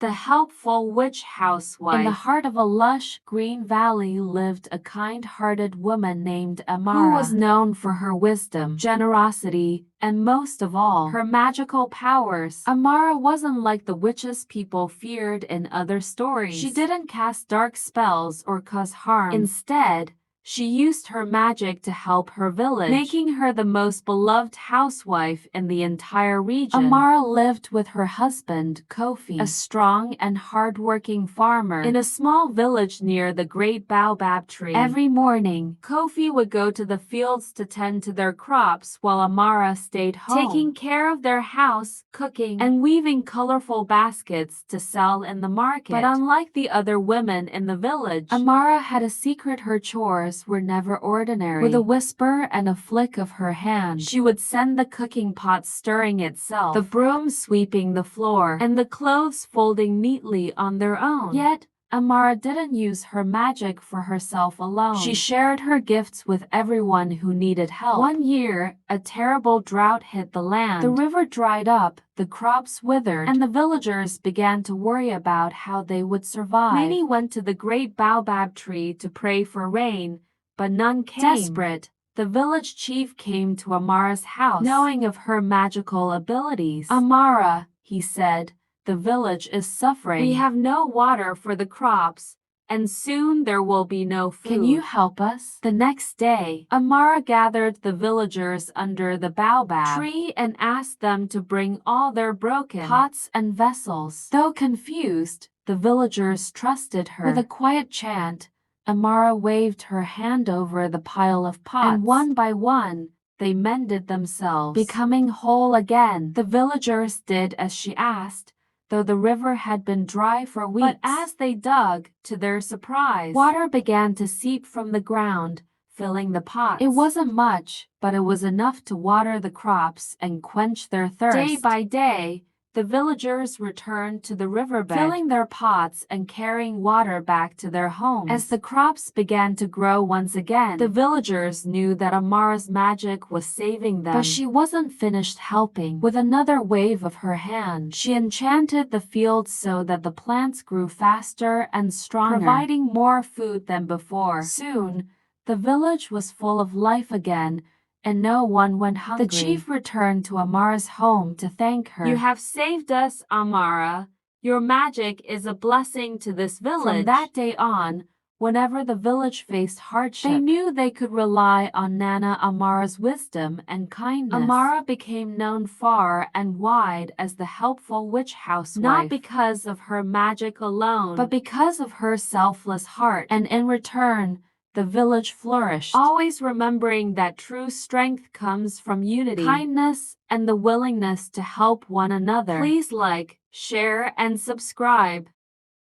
The helpful witch housewife. In the heart of a lush, green valley lived a kind-hearted woman named Amara, who was known for her wisdom, generosity, and most of all, her magical powers. Amara wasn't like the witches people feared in other stories. She didn't cast dark spells or cause harm. Instead, she used her magic to help her village, making her the most beloved housewife in the entire region. Amara lived with her husband, Kofi, a strong and hardworking farmer, in a small village near the great baobab tree. Every morning, Kofi would go to the fields to tend to their crops while Amara stayed home, taking care of their house, cooking, and weaving colorful baskets to sell in the market. But unlike the other women in the village, Amara had a secret. Her chores were never ordinary. With a whisper and a flick of her hand, she would send the cooking pot stirring itself, the broom sweeping the floor, and the clothes folding neatly on their own. Yet, Amara didn't use her magic for herself alone. She shared her gifts with everyone who needed help. One year, a terrible drought hit the land. The river dried up, the crops withered, and the villagers began to worry about how they would survive. Many went to the great baobab tree to pray for rain, but none came. Desperate, the village chief came to Amara's house, knowing of her magical abilities. "Amara," he said, "the village is suffering. We have no water for the crops, and soon there will be no food. Can you help us?" The next day, Amara gathered the villagers under the baobab tree and asked them to bring all their broken pots and vessels. Though confused, the villagers trusted her. With a quiet chant, Amara waved her hand over the pile of pots, and one by one, they mended themselves, becoming whole again. The villagers did as she asked, though the river had been dry for weeks. But as they dug, to their surprise, water began to seep from the ground, filling the pots. It wasn't much, but it was enough to water the crops and quench their thirst. Day by day, the villagers returned to the riverbed, filling their pots and carrying water back to their homes. As the crops began to grow once again, the villagers knew that Amara's magic was saving them. But she wasn't finished helping. With another wave of her hand, she enchanted the fields so that the plants grew faster and stronger, providing more food than before. Soon, the village was full of life again, and no one went hungry. The chief returned to Amara's home to thank her. "You have saved us, Amara. Your magic is a blessing to this village." From that day on, whenever the village faced hardship, they knew they could rely on Nana Amara's wisdom and kindness. Amara became known far and wide as the helpful witch housewife, not because of her magic alone, but because of her selfless heart. And in return, the village flourished, always remembering that true strength comes from unity, kindness, and the willingness to help one another. Please like, share, and subscribe.